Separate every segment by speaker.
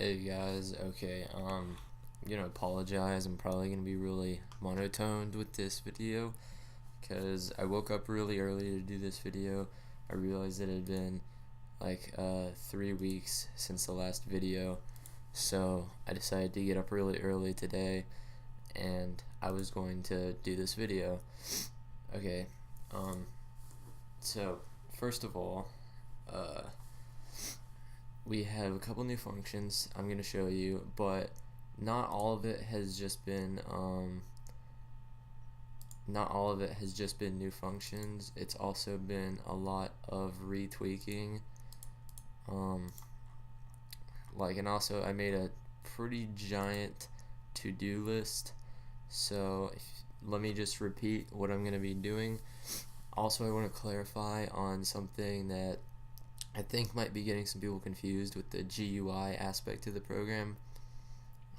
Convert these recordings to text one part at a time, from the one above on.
Speaker 1: Hey guys, okay, I'm gonna apologize. I'm probably gonna be really monotoned with this video because I woke up really early to do this video. I realized that it had been like 3 weeks since the last video, so I decided to get up really early today and I was going to do this video. Okay, um, so first of all, uh, we have a couple new functions I'm going to show you, but not all of it has just been new functions. It's also been a lot of retweaking. And also I made a pretty giant to-do list. So let me just repeat what I'm going to be doing. Also, I want to clarify on something that I think might be getting some people confused with the GUI aspect of the program.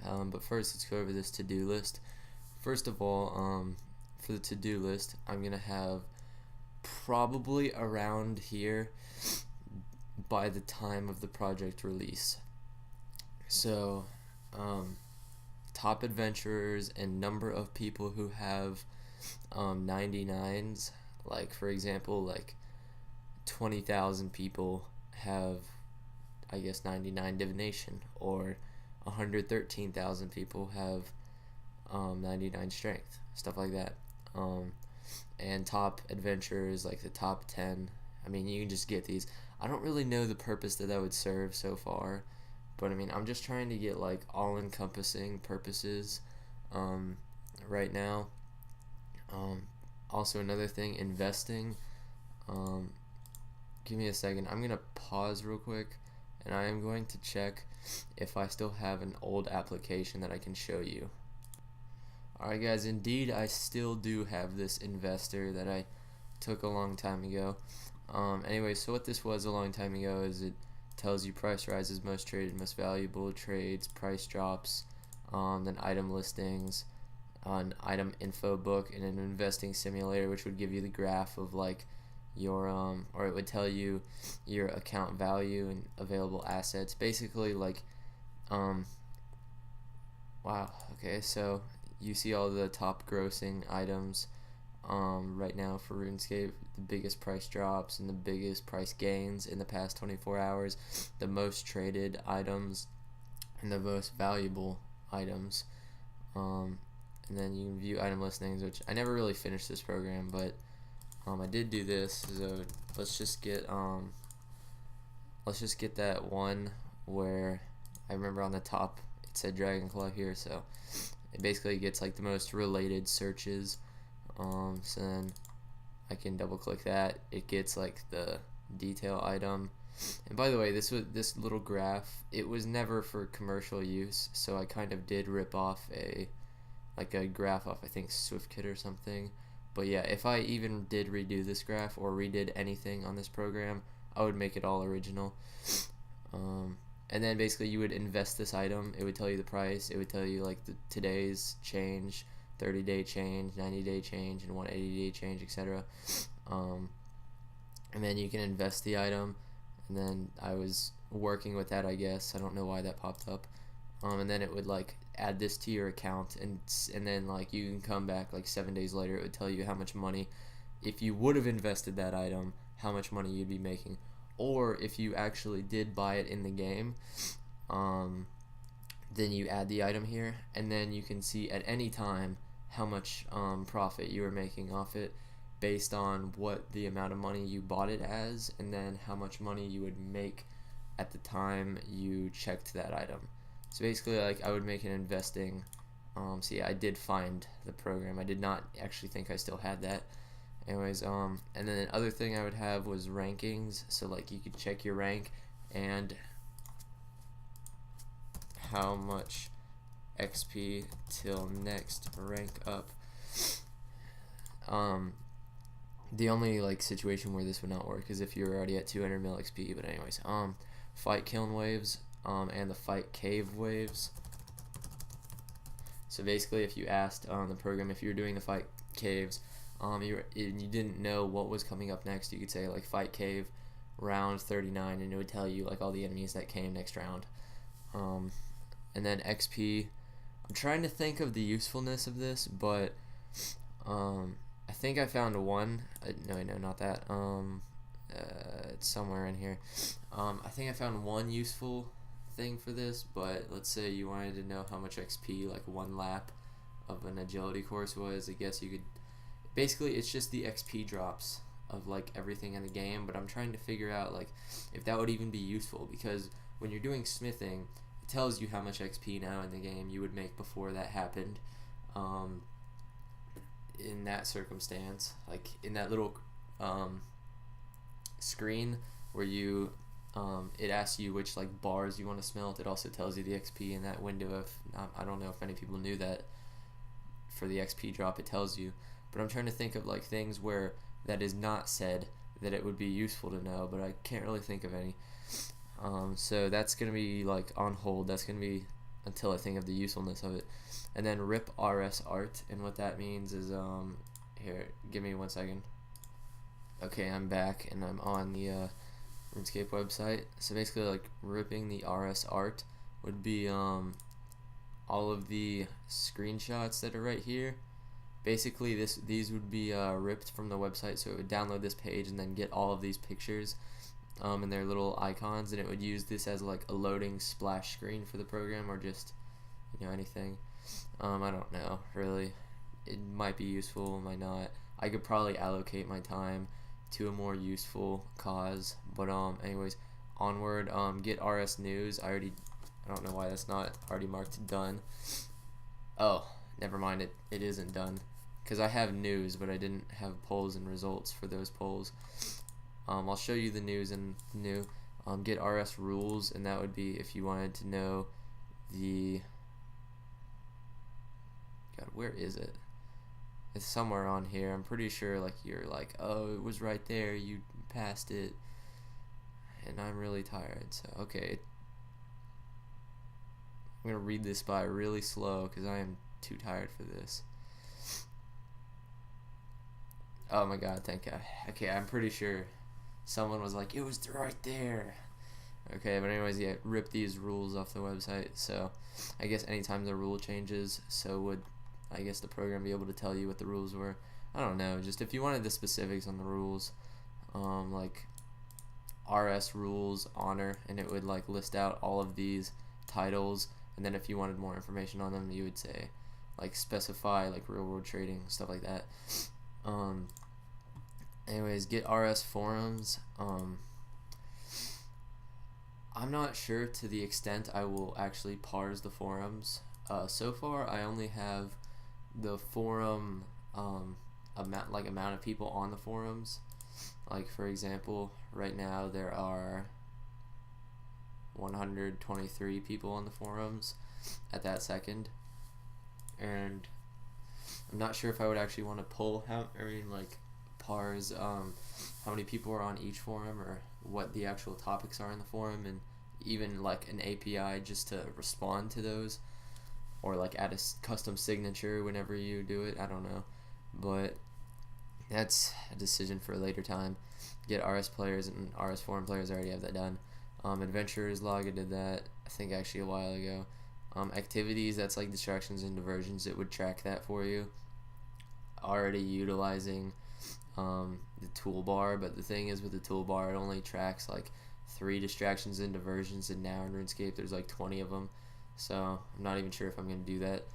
Speaker 1: But first, let's go over this to-do list. First of all, for the to-do list, I'm going to have probably around here by the time of the project release. So, top adventurers and number of people who have 99s, like for example, like 20,000 people have, I guess, 99 divination, or 113,000 people have 99 strength, stuff like that. And top adventurers, like the top 10. I mean, you can just get these. I don't really know the purpose that would serve so far, but I mean, I'm just trying to get like all-encompassing purposes right now. Also, another thing, investing. Give me a second. I'm going to pause real quick, and I am going to check if I still have an old application that I can show you. Alright guys, indeed I still do have this investor that I took a long time ago. Anyway, so what this was a long time ago is it tells you price rises, most traded, most valuable trades, price drops, then item listings, an item info book, and an investing simulator, which would give you the graph of like your or it would tell you your account value and available assets. Basically, like wow, okay, so you see all the top grossing items right now for Runescape, the biggest price drops and the biggest price gains in the past 24 hours, the most traded items and the most valuable items. And then you can view item listings, which I never really finished this program, but I did do this. So let's just get that one where I remember on the top it said Dragon Claw here, so it basically gets like the most related searches. So then I can double click that. It gets like the detail item. And by the way, this little graph, it was never for commercial use, so I kind of did rip off a graph off, I think, SwiftKit or something. But yeah, if I even did redo this graph or redid anything on this program, I would make it all original. And then basically you would invest this item. It would tell you the price. It would tell you like the today's change, 30-day change, 90-day change, and 180-day change, etc. And then you can invest the item. And then I was working with that, I guess. I don't know why that popped up. And then it would like add this to your account, and then like you can come back like 7 days later. It would tell you how much money, if you would have invested that item, how much money you'd be making. Or if you actually did buy it in the game, then you add the item here, and then you can see at any time how much profit you were making off it based on what the amount of money you bought it as, and then how much money you would make at the time you checked that item. So basically, like, I would make an investing. So yeah, I did find the program. I did not actually think I still had that. Anyways, and then the other thing I would have was rankings. So like you could check your rank and how much XP till next rank up. The only like situation where this would not work is if you're already at 200 mil XP. But anyways, fight kiln waves, and the fight cave waves. So basically, if you asked the program if you were doing the fight caves, you didn't know what was coming up next, you could say like fight cave round 39, and it would tell you like all the enemies that came next round. And then XP. I'm trying to think of the usefulness of this, but I think I found one. No, not that. It's somewhere in here. I think I found one useful thing for this, but let's say you wanted to know how much XP like one lap of an agility course was. I guess you could. Basically, it's just the XP drops of like everything in the game, but I'm trying to figure out like if that would even be useful, because when you're doing smithing, it tells you how much XP now in the game you would make before that happened. In that circumstance, like in that little screen where you it asks you which like bars you want to smelt, it also tells you the XP in that window. If I don't know if many people knew that for the XP drop it tells you, but I'm trying to think of like things where that is not said that it would be useful to know, but I can't really think of any. So that's gonna be like on hold. That's gonna be until I think of the usefulness of it. And then rip RS art, and what that means is here, give me 1 second. Okay, I'm back and I'm on the Runescape website. So basically, like ripping the RS art would be all of the screenshots that are right here. Basically, these would be ripped from the website, so it would download this page and then get all of these pictures and their little icons, and it would use this as like a loading splash screen for the program, or just anything. I don't know really. It might be useful, might not. I could probably allocate my time to a more useful cause, but anyways, onward. Get RS news. I don't know why that's not already marked done. Oh, never mind, it isn't done, because I have news, but I didn't have polls and results for those polls. I'll show you the news and new. Get RS rules, and that would be if you wanted to know the God, where is it? It's somewhere on here. I'm pretty sure like you're like, oh, it was right there, you passed it, and I'm really tired, so okay. I'm gonna read this by really slow because I am too tired for this. Oh my god, thank God. Okay, I'm pretty sure someone was like, it was right there. Okay, but anyways, yeah, rip these rules off the website. So I guess anytime the rule changes, so would I guess the program be able to tell you what the rules were. I don't know, just if you wanted the specifics on the rules, like RS rules honor, and it would like list out all of these titles, and then if you wanted more information on them, you would say like specify like real world trading, stuff like that. Anyways, get RS forums. I'm not sure to the extent I will actually parse the forums. So far I only have the forum amount of people on the forums. Like for example, right now there are 123 people on the forums at that second, and I'm not sure if I would actually want to pull parse how many people are on each forum, or what the actual topics are in the forum, and even like an API just to respond to those, or like add a custom signature whenever you do it. I don't know, but that's a decision for a later time. Get RS players and RS forum players. I already have that done. Adventurers log, I did that I think actually a while ago. Activities, that's like distractions and diversions. It would track that for you. Already utilizing the toolbar, but the thing is with the toolbar, it only tracks like 3 distractions and diversions, and now in RuneScape there's like 20 of them, so I'm not even sure if I'm going to do that.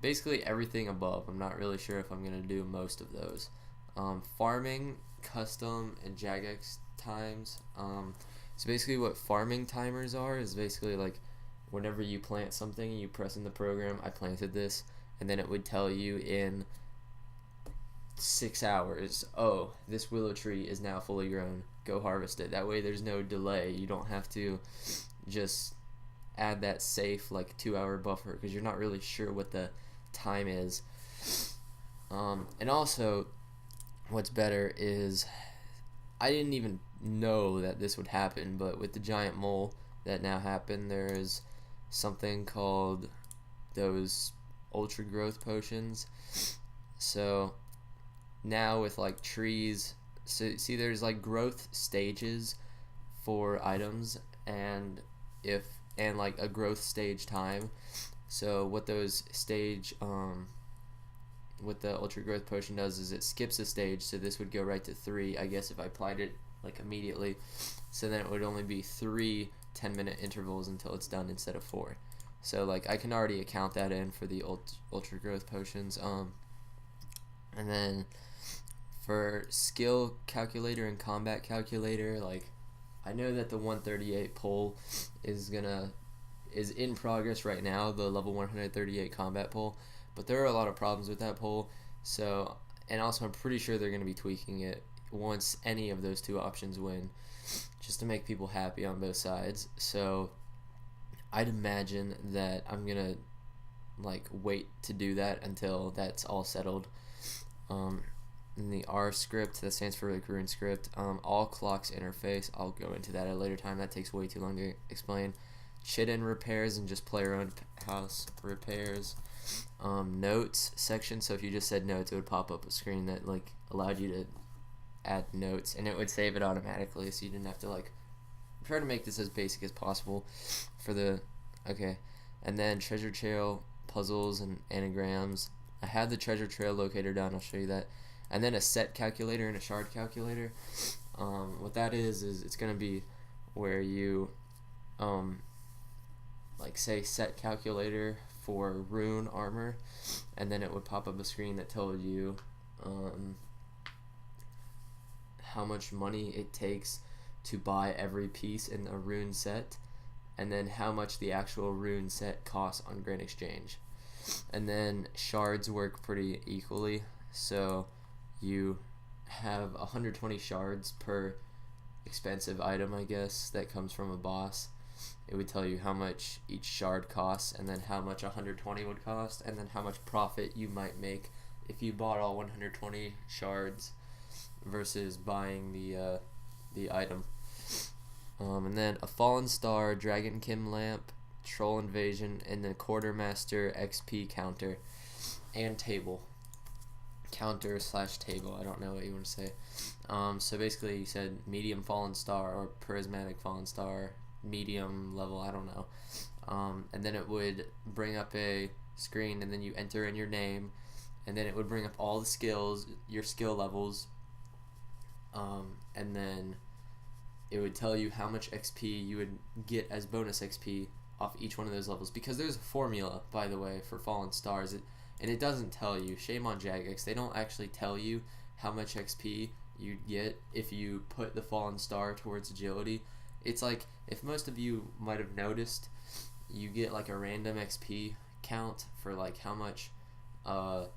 Speaker 1: Basically everything above, I'm not really sure if I'm going to do most of those. Farming, custom, and jagex times. So basically what farming timers are is basically like whenever you plant something, you press in the program, I planted this, and then it would tell you in 6 hours, oh, this willow tree is now fully grown, go harvest it. That way there's no delay. You don't have to just add that safe like 2-hour buffer, because you're not really sure what the time is. And also what's better is, I didn't even know that this would happen, but with the giant mole that now happened, there's something called those ultra growth potions. So now with like trees, so see there's like growth stages for items, and if and like a growth stage time. So what those stage what the ultra growth potion does is it skips a stage, so this would go right to 3, I guess, if I applied it like immediately. So then it would only be 3 10-minute intervals until it's done instead of 4. So like I can already account that in for the ultra growth potions. And then for skill calculator and combat calculator, like I know that the 138 poll is in progress right now, the level 138 combat poll, but there are a lot of problems with that poll. So, and also I'm pretty sure they're going to be tweaking it once any of those two options win, just to make people happy on both sides. So I'd imagine that I'm gonna like wait to do that until that's all settled. In the R script, that stands for like rune script, all clocks interface, I'll go into that at a later time, that takes way too long to explain. Chit-in repairs and just player owned house repairs. Notes section, so if you just said notes, it would pop up a screen that like allowed you to add notes, and it would save it automatically, so you didn't have to like try to make this as basic as possible for the and then treasure trail puzzles and anagrams. I had the treasure trail locator done, I'll show you that, and then a set calculator and a shard calculator. What that is it's gonna be where you like say set calculator for rune armor, and then it would pop up a screen that told you how much money it takes to buy every piece in a rune set, and then how much the actual rune set costs on Grand Exchange. And then shards work pretty equally, so you have 120 shards per expensive item, I guess, that comes from a boss. It would tell you how much each shard costs, and then how much 120 would cost, and then how much profit you might make if you bought all 120 shards versus buying the item. And then a fallen star, dragonkin lamp, troll invasion, and then quartermaster XP counter and table. Counter / table, I don't know what you want to say. So basically you said medium fallen star or prismatic fallen star, medium level, I don't know. And then it would bring up a screen, and then you enter in your name, and then it would bring up all the skills, your skill levels, and then it would tell you how much XP you would get as bonus XP off each one of those levels, because there's a formula, by the way, for fallen stars, and it doesn't tell you. Shame on Jagex, they don't actually tell you how much XP you'd get if you put the fallen star towards agility. It's like, if most of you might have noticed, you get like a random XP count for like how much bonus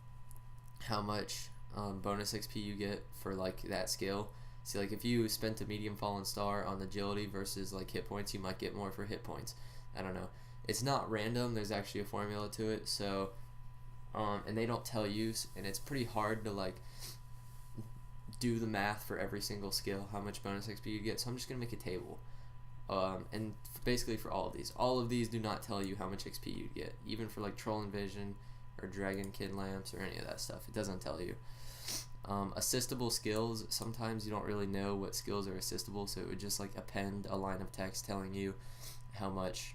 Speaker 1: XP you get for like that skill. See, like if you spent a medium fallen star on agility versus like hit points, you might get more for hit points. I don't know. It's not random. There's actually a formula to it. So, and they don't tell you, and it's pretty hard to like do the math for every single skill, how much bonus XP you get. So I'm just gonna make a table. And basically for all of these do not tell you how much XP you get, even for like troll invasion or dragonkin lamps or any of that stuff. It doesn't tell you. Assistable skills, sometimes you don't really know what skills are assistable, so it would just like append a line of text telling you how much,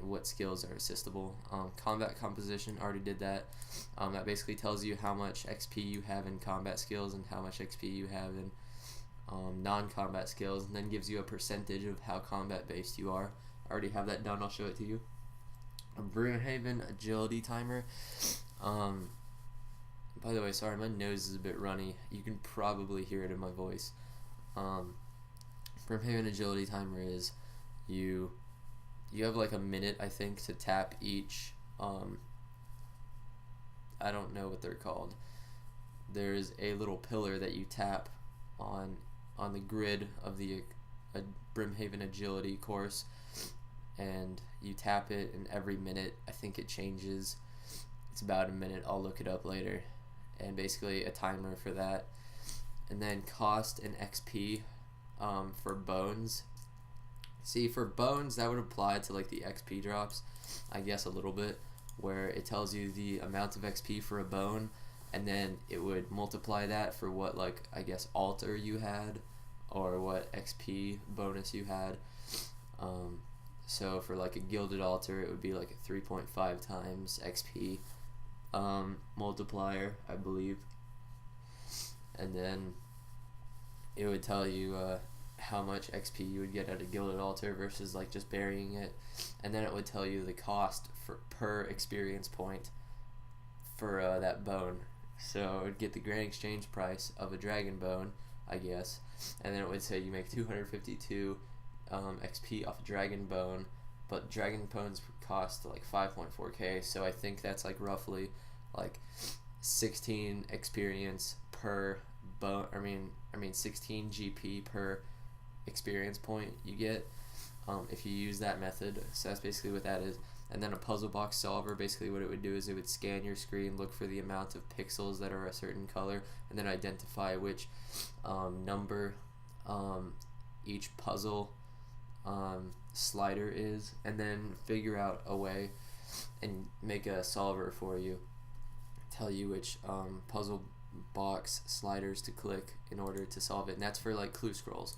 Speaker 1: what skills are assistable. Combat composition, already did that. That basically tells you how much XP you have in combat skills and how much XP you have in non-combat skills, and then gives you a percentage of how combat based you are. I already have that done, I'll show it to you. A Broomhaven agility timer. By the way, sorry, my nose is a bit runny. You can probably hear it in my voice. Broomhaven agility timer is you have like a minute, I think, to tap each. I don't know what they're called. There's a little pillar that you tap on the grid of the Broomhaven agility course, and you tap it, and every minute I think it changes. It's about a minute. I'll look it up later. And basically a timer for that. And then cost and XP for bones. See, for bones, that would apply to like the XP drops, I guess, a little bit, where it tells you the amount of XP for a bone, and then it would multiply that for what, like, I guess, altar you had, or what XP bonus you had. So for like a gilded altar, it would be like a 3.5 times XP multiplier, I believe. And then it would tell you how much XP you would get at a gilded altar versus like just burying it. And then it would tell you the cost per experience point for that bone. So it would get the grand exchange price of a dragon bone, I guess. And then it would say you make 252 XP off a dragon bone, but dragon bones cost like 5.4k, so I think that's like roughly like 16 experience per bone. I mean 16 GP per experience point you get if you use that method. So that's basically what that is. And then a puzzle box solver, basically what it would do is it would scan your screen, look for the amount of pixels that are a certain color, and then identify which number each puzzle slider is, and then figure out a way and make a solver for you, tell you which puzzle box sliders to click in order to solve it. And that's for like clue scrolls.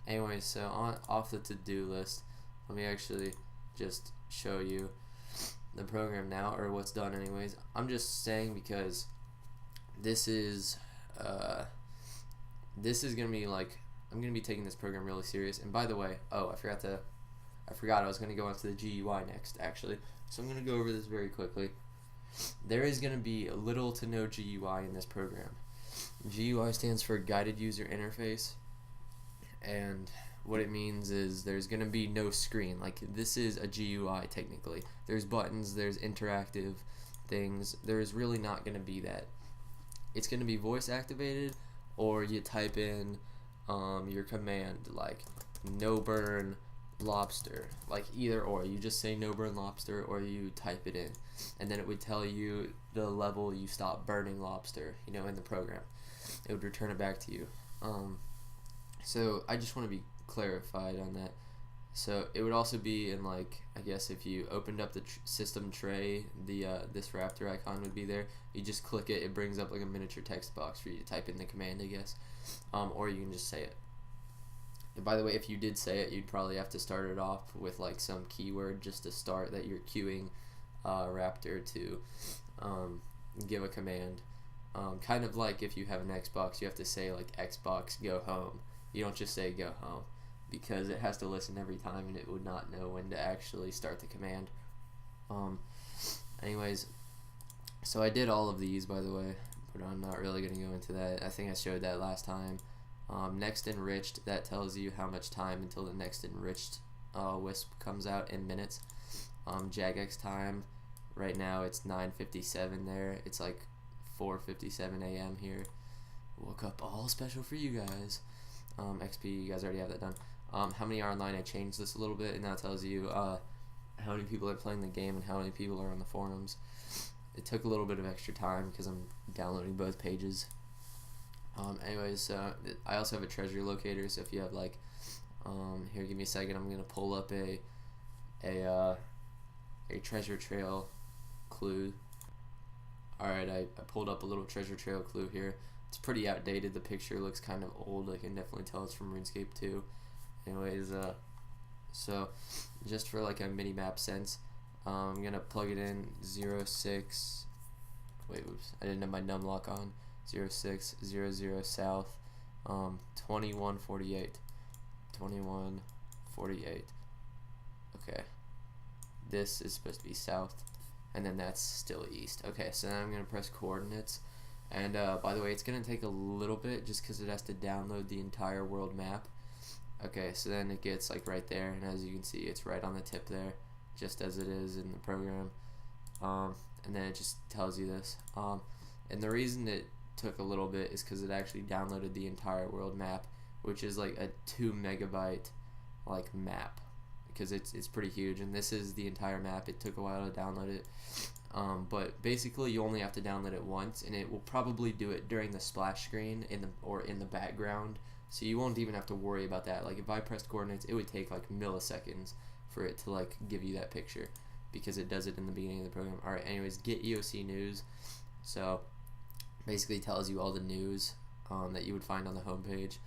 Speaker 1: Anyway, so off the to-do list, let me actually just show you the program now, or what's done anyways. I'm just saying because this is gonna be like, I'm gonna be taking this program really serious. And by the way, I forgot I was gonna go into the GUI next actually, so I'm gonna go over this very quickly. There is gonna be little to no GUI in this program. GUI stands for Guided User Interface, and what it means is there's gonna be no screen. Like, this is a GUI technically. There's buttons, there's interactive things. There's really not gonna be that. It's gonna be voice activated, or you type in your command like no burn lobster, like either or. You just say no burn lobster, or you type it in, and then it would tell you the level you stop burning lobster, you know, in the program. It would return it back to you. So I just want to be clarified on that. So it would also be in, like, I guess if you opened up the system tray, the this Raptor icon would be there. You just click it, it brings up like a miniature text box for you to type in the command, I guess. Or you can just say it. And by the way, if you did say it, you'd probably have to start it off with like some keyword just to start that you're queuing Raptor to give a command. Kind of like if you have an Xbox, you have to say like Xbox go home. You don't just say go home, because it has to listen every time and it would not know when to actually start the command. Anyways, so I did all of these, by the way, but I'm not really going to go into that. I think I showed that last time. Next enriched, that tells you how much time until the next enriched wisp comes out in minutes. Jagex time, right now it's 9:57 there. It's like 4:57 a.m. here. Woke up all special for you guys. XP, you guys already have that done. How many are online? I changed this a little bit, and that tells you how many people are playing the game and how many people are on the forums. It took a little bit of extra time because I'm downloading both pages. Anyways, I also have a treasure locator, so if you have like, here, give me a second, I'm gonna pull up a treasure trail clue. Alright, I pulled up a little treasure trail clue here. It's pretty outdated, the picture looks kind of old, I can definitely tell it's from Runescape 2. Anyways, so just for like a mini map sense, I'm gonna plug it in 06, wait, oops, I didn't have my numlock on. 0600 south, 2148. Okay, this is supposed to be south, and then that's still east. Okay, so now I'm gonna press coordinates, and by the way, it's gonna take a little bit just because it has to download the entire world map. Okay, so then it gets like right there, and as you can see, it's right on the tip there, just as it is in the program. And then it just tells you this. And the reason it took a little bit is because it actually downloaded the entire world map, which is like a 2 megabyte like map, because it's pretty huge, and this is the entire map. It took a while to download it, but basically you only have to download it once, and it will probably do it during the splash screen in the background, so you won't even have to worry about that. Like if I pressed coordinates, it would take like milliseconds for it to like give you that picture, because it does it in the beginning of the program. Alright, anyways, get EOC news. So basically tells you all the news that you would find on the homepage.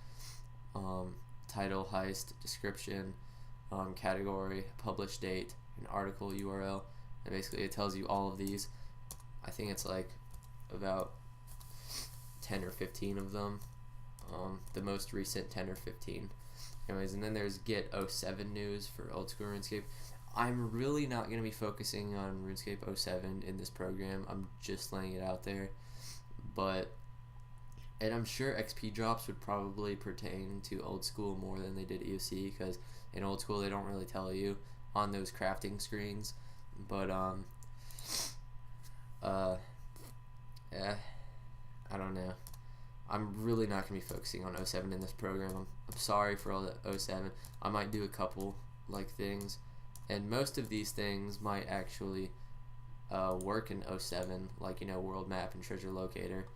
Speaker 1: Title, heist, description, category, publish date, an article URL, and basically it tells you all of these. I think it's like about 10 or 15 of them, the most recent 10 or 15. Anyways, and then there's get 07 news for old school RuneScape. I'm really not going to be focusing on RuneScape 07 in this program. I'm just laying it out there. And I'm sure XP drops would probably pertain to old school more than they did EOC, because in old school they don't really tell you on those crafting screens. But yeah, I don't know. I'm really not going to be focusing on 07 in this program. I'm sorry for all the 07. I might do a couple like things, and most of these things might actually work in 07, like, you know, world map and treasure locator,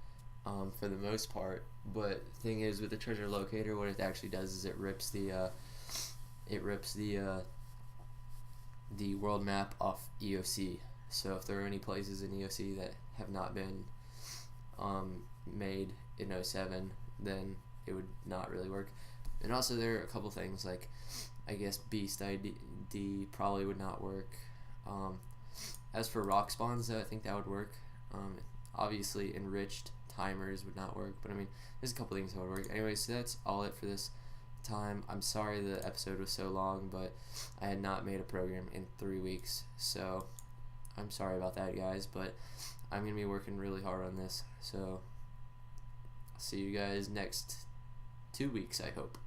Speaker 1: for the most part. But the thing is, with the treasure locator, what it actually does is it rips the world map off EOC. So if there are any places in EOC that have not been made in 07, then it would not really work. And also there are a couple things, like I guess Beast ID probably would not work. As for rock spawns, though, I think that would work. Obviously enriched timers would not work, but I mean, there's a couple things that would work. Anyway, so that's all it for this time. I'm sorry the episode was so long, but I had not made a program in 3 weeks, so I'm sorry about that, guys, but I'm going to be working really hard on this, so I'll see you guys next 2 weeks, I hope.